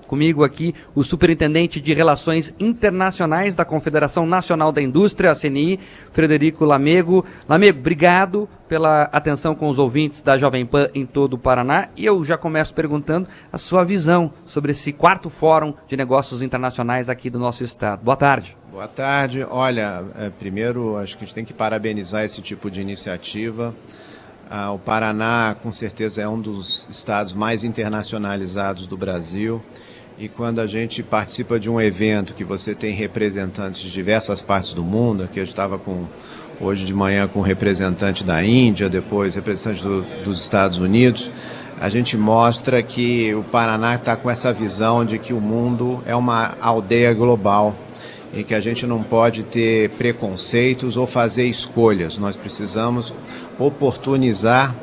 Comigo aqui o Superintendente de Relações Internacionais da Confederação Nacional da Indústria, a CNI, Frederico Lamego. Lamego, obrigado pela atenção com os ouvintes da Jovem Pan em todo o Paraná. E eu já começo perguntando a sua visão sobre esse 4º Fórum de Negócios Internacionais aqui do nosso estado. Boa tarde. Boa tarde. Olha, primeiro acho que a gente tem que parabenizar esse tipo de iniciativa. O Paraná, com certeza, é um dos estados mais internacionalizados do Brasil. E quando a gente participa de um evento que você tem representantes de diversas partes do mundo, aqui eu estava hoje de manhã com um representante da Índia, depois representante dos Estados Unidos, a gente mostra que o Paraná está com essa visão de que o mundo é uma aldeia global e que a gente não pode ter preconceitos ou fazer escolhas. Nós precisamos oportunizar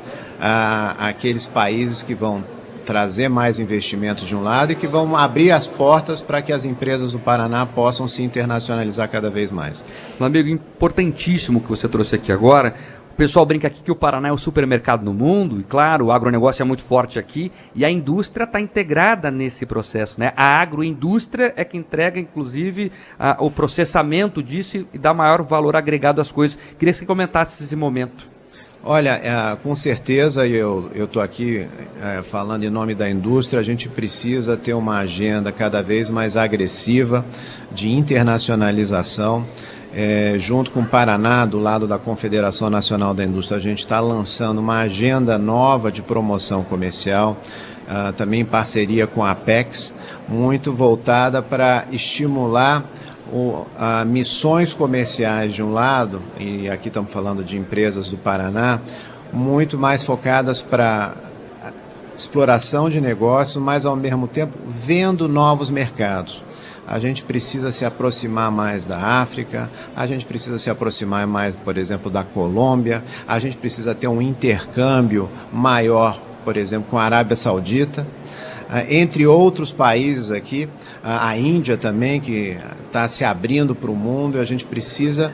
aqueles países que vão trazer mais investimentos de um lado e que vão abrir as portas para que as empresas do Paraná possam se internacionalizar cada vez mais. Um amigo importantíssimo que você trouxe aqui agora. O pessoal brinca aqui que o Paraná é o supermercado no mundo, e claro, o agronegócio é muito forte aqui, e a indústria está integrada nesse processo, né? A agroindústria é que entrega, inclusive, o processamento disso e dá maior valor agregado às coisas. Queria que você comentasse esse momento. Olha, com certeza, eu estou aqui falando em nome da indústria, a gente precisa ter uma agenda cada vez mais agressiva de internacionalização. Junto com o Paraná, do lado da Confederação Nacional da Indústria, a gente está lançando uma agenda nova de promoção comercial, também em parceria com a Apex, muito voltada para estimular missões comerciais de um lado, e aqui estamos falando de empresas do Paraná, muito mais focadas para exploração de negócios, mas ao mesmo tempo vendo novos mercados. A gente precisa se aproximar mais da África, a gente precisa se aproximar mais, por exemplo, da Colômbia, a gente precisa ter um intercâmbio maior, por exemplo, com a Arábia Saudita, entre outros países aqui, a Índia também, que está se abrindo para o mundo, e a gente precisa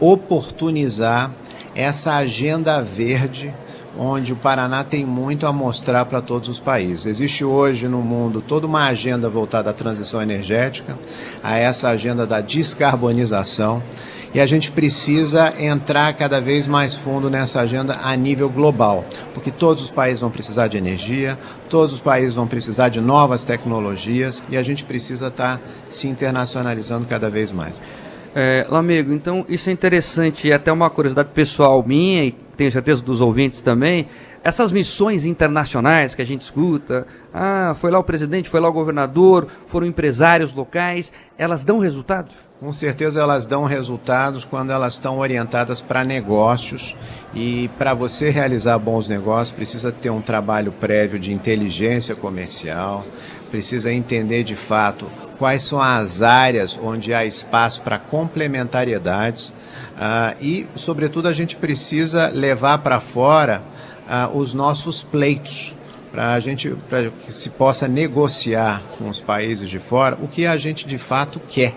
oportunizar essa agenda verde, onde o Paraná tem muito a mostrar para todos os países. Existe hoje no mundo toda uma agenda voltada à transição energética, a essa agenda da descarbonização, e a gente precisa entrar cada vez mais fundo nessa agenda a nível global, porque todos os países vão precisar de energia, todos os países vão precisar de novas tecnologias, e a gente precisa estar se internacionalizando cada vez mais. Lamego, então isso é interessante, e até uma curiosidade pessoal minha, e tenho certeza dos ouvintes também, essas missões internacionais que a gente escuta, foi lá o presidente, foi lá o governador, foram empresários locais, elas dão resultado? Com certeza elas dão resultados quando elas estão orientadas para negócios, e para você realizar bons negócios precisa ter um trabalho prévio de inteligência comercial, precisa entender de fato quais são as áreas onde há espaço para complementariedades e, sobretudo, a gente precisa levar para fora os nossos pleitos, para que se possa negociar com os países de fora o que a gente de fato quer.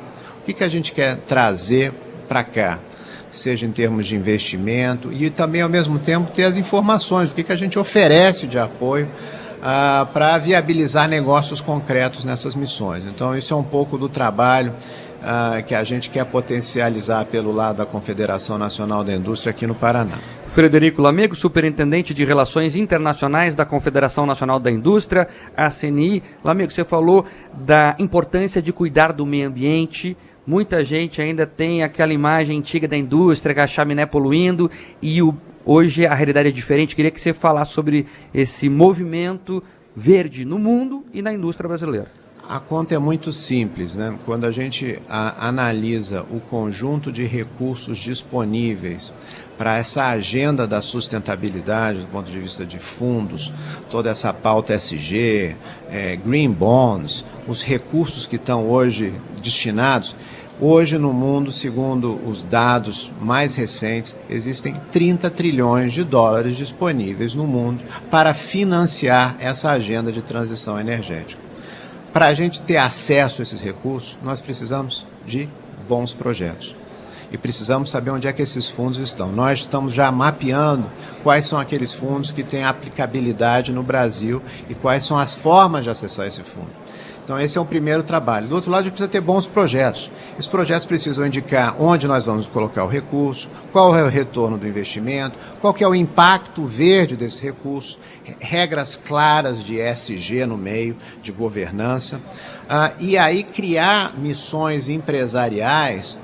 O que a gente quer trazer para cá, seja em termos de investimento e também, ao mesmo tempo, ter as informações, o que a gente oferece de apoio para viabilizar negócios concretos nessas missões. Então, isso é um pouco do trabalho que a gente quer potencializar pelo lado da Confederação Nacional da Indústria aqui no Paraná. Frederico Lamego, Superintendente de Relações Internacionais da Confederação Nacional da Indústria, a CNI. Lamego, você falou da importância de cuidar do meio ambiente. Muita gente ainda tem aquela imagem antiga da indústria, a chaminé poluindo, e hoje a realidade é diferente. Queria que você falasse sobre esse movimento verde no mundo e na indústria brasileira. A conta é muito simples, né? Quando a gente analisa o conjunto de recursos disponíveis para essa agenda da sustentabilidade, do ponto de vista de fundos, toda essa pauta ESG, Green Bonds, os recursos que estão hoje destinados, hoje no mundo, segundo os dados mais recentes, existem 30 trilhões de dólares disponíveis no mundo para financiar essa agenda de transição energética. Para a gente ter acesso a esses recursos, nós precisamos de bons projetos. e precisamos saber onde é que esses fundos estão. Nós estamos já mapeando quais são aqueles fundos que têm aplicabilidade no Brasil e quais são as formas de acessar esse fundo. Então esse é o primeiro trabalho. Do outro lado, a gente precisa ter bons projetos. Esses projetos precisam indicar onde nós vamos colocar o recurso, qual é o retorno do investimento, qual que é o impacto verde desse recurso, regras claras de ESG no meio, de governança, e aí criar missões empresariais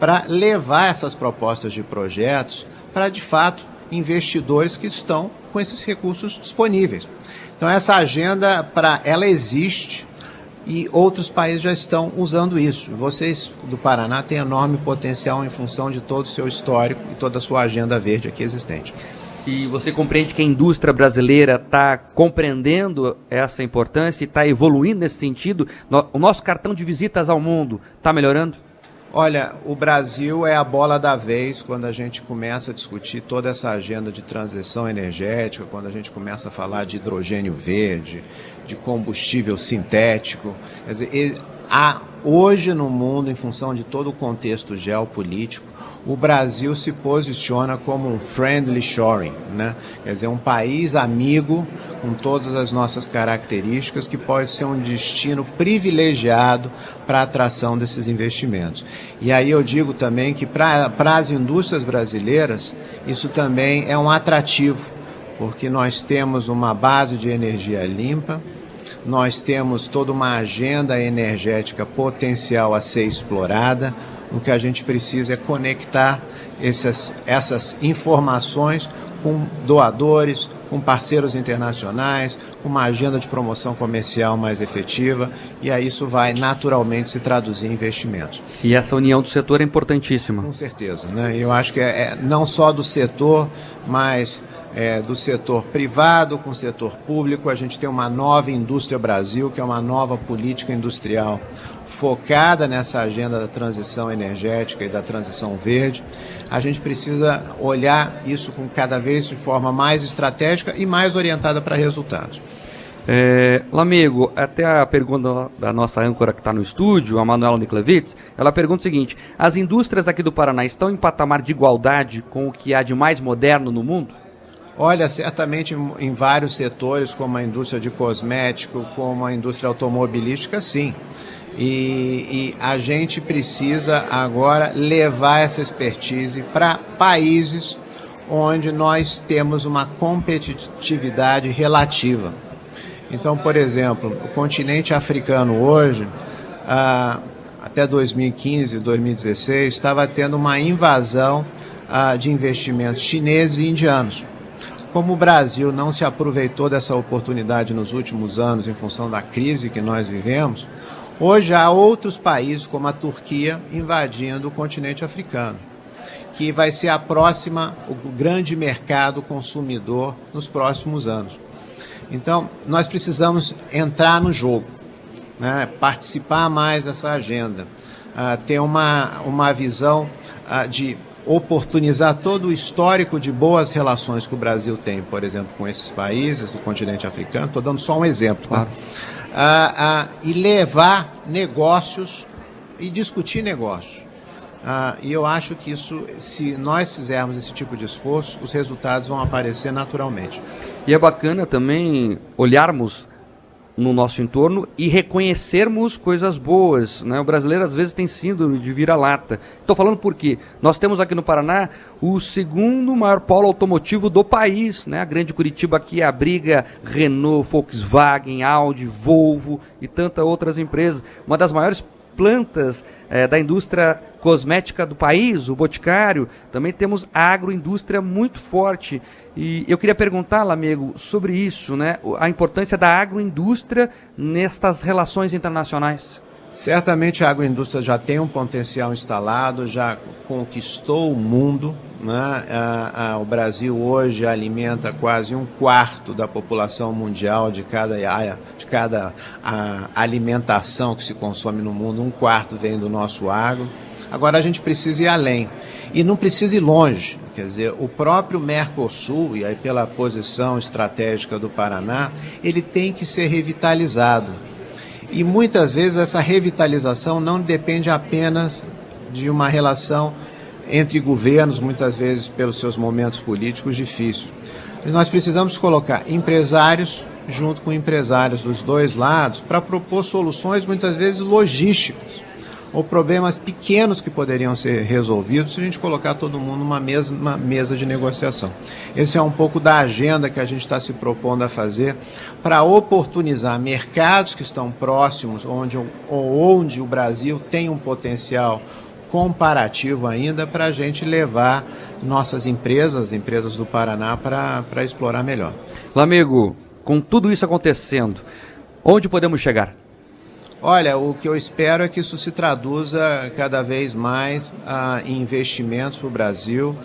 para levar essas propostas de projetos para, de fato, investidores que estão com esses recursos disponíveis. Então essa agenda, ela existe, e outros países já estão usando isso. Vocês do Paraná têm enorme potencial em função de todo o seu histórico e toda a sua agenda verde aqui existente. E você compreende que a indústria brasileira está compreendendo essa importância e está evoluindo nesse sentido? O nosso cartão de visitas ao mundo está melhorando? Olha, o Brasil é a bola da vez quando a gente começa a discutir toda essa agenda de transição energética, quando a gente começa a falar de hidrogênio verde, de combustível sintético. Quer dizer, hoje no mundo, em função de todo o contexto geopolítico, o Brasil se posiciona como um friendly shoring, né? Quer dizer, um país amigo com todas as nossas características que pode ser um destino privilegiado para a atração desses investimentos. E aí eu digo também que para as indústrias brasileiras isso também é um atrativo, porque nós temos uma base de energia limpa, nós temos toda uma agenda energética potencial a ser explorada. O que a gente precisa é conectar essas informações com doadores, com parceiros internacionais, com uma agenda de promoção comercial mais efetiva, e aí isso vai naturalmente se traduzir em investimentos. E essa união do setor é importantíssima. Com certeza, né? Eu acho que é não só do setor, mas do setor privado com o setor público. A gente tem uma nova Indústria Brasil, que é uma nova política industrial focada nessa agenda da transição energética e da transição verde. A gente precisa olhar isso com cada vez de forma mais estratégica e mais orientada para resultados. Lamego, até a pergunta da nossa âncora que está no estúdio, a Manuela Niklevitz, ela pergunta o seguinte: as indústrias aqui do Paraná estão em patamar de igualdade com o que há de mais moderno no mundo? Olha, certamente em vários setores, como a indústria de cosmético, como a indústria automobilística, sim. E a gente precisa agora levar essa expertise para países onde nós temos uma competitividade relativa. Então, por exemplo, o continente africano hoje, até 2015, 2016, estava tendo uma invasão de investimentos chineses e indianos. Como o Brasil não se aproveitou dessa oportunidade nos últimos anos em função da crise que nós vivemos, hoje há outros países, como a Turquia, invadindo o continente africano, que vai ser o grande mercado consumidor nos próximos anos. Então, nós precisamos entrar no jogo, né? Participar mais dessa agenda, ter uma visão de oportunizar todo o histórico de boas relações que o Brasil tem, por exemplo, com esses países do continente africano. Estou dando só um exemplo, tá? E levar negócios e discutir negócios. E eu acho que isso, se nós fizermos esse tipo de esforço, os resultados vão aparecer naturalmente. E é bacana também olharmos no nosso entorno e reconhecermos coisas boas, né? O brasileiro às vezes tem síndrome de vira-lata. Estou falando por quê? Nós temos aqui no Paraná o segundo maior polo automotivo do país, né? A grande Curitiba aqui abriga Renault, Volkswagen, Audi, Volvo e tantas outras empresas. Uma das maiores plantas da indústria cosmética do país, o Boticário. Também temos a agroindústria muito forte. E eu queria perguntar, Lamego, sobre isso, né? A importância da agroindústria nestas relações internacionais. Certamente a agroindústria já tem um potencial instalado, já conquistou o mundo, né? O Brasil hoje alimenta quase 1/4 da população mundial de cada alimentação que se consome no mundo, 1/4 vem do nosso agro. Agora a gente precisa ir além e não precisa ir longe. Quer dizer, o próprio Mercosul, e aí pela posição estratégica do Paraná, ele tem que ser revitalizado. E muitas vezes essa revitalização não depende apenas de uma relação entre governos, muitas vezes pelos seus momentos políticos difíceis. E nós precisamos colocar empresários junto com empresários dos dois lados para propor soluções muitas vezes logísticas ou problemas pequenos que poderiam ser resolvidos se a gente colocar todo mundo numa mesma mesa de negociação. Esse é um pouco da agenda que a gente está se propondo a fazer para oportunizar mercados que estão próximos, onde o Brasil tem um potencial comparativo ainda para a gente levar nossas empresas, as empresas do Paraná, para explorar melhor. Lamego, com tudo isso acontecendo, onde podemos chegar? Olha, o que eu espero é que isso se traduza cada vez mais em investimentos para o Brasil.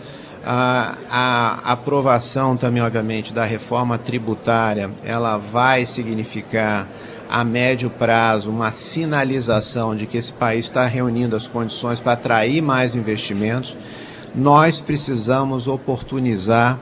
A aprovação também, obviamente, da reforma tributária, ela vai significar a médio prazo uma sinalização de que esse país está reunindo as condições para atrair mais investimentos. Nós precisamos oportunizar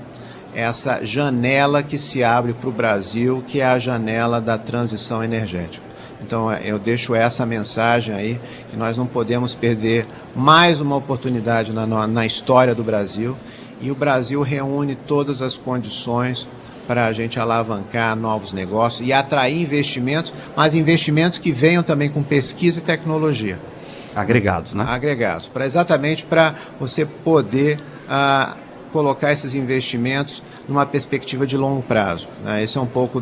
essa janela que se abre para o Brasil, que é a janela da transição energética. Então, eu deixo essa mensagem aí, que nós não podemos perder mais uma oportunidade na história do Brasil, e o Brasil reúne todas as condições para a gente alavancar novos negócios e atrair investimentos, mas investimentos que venham também com pesquisa e tecnologia. Agregados, né? Agregados, exatamente para você poder colocar esses investimentos numa perspectiva de longo prazo. Né? Esse é um pouco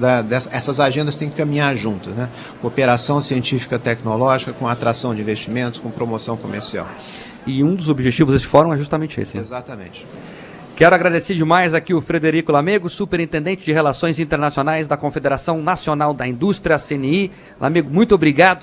essas agendas têm que caminhar juntas, né? Cooperação científica tecnológica com atração de investimentos, com promoção comercial. E um dos objetivos desse fórum é justamente esse, né? Exatamente. Quero agradecer demais aqui o Frederico Lamego, superintendente de Relações Internacionais da Confederação Nacional da Indústria, CNI. Lamego, muito obrigado.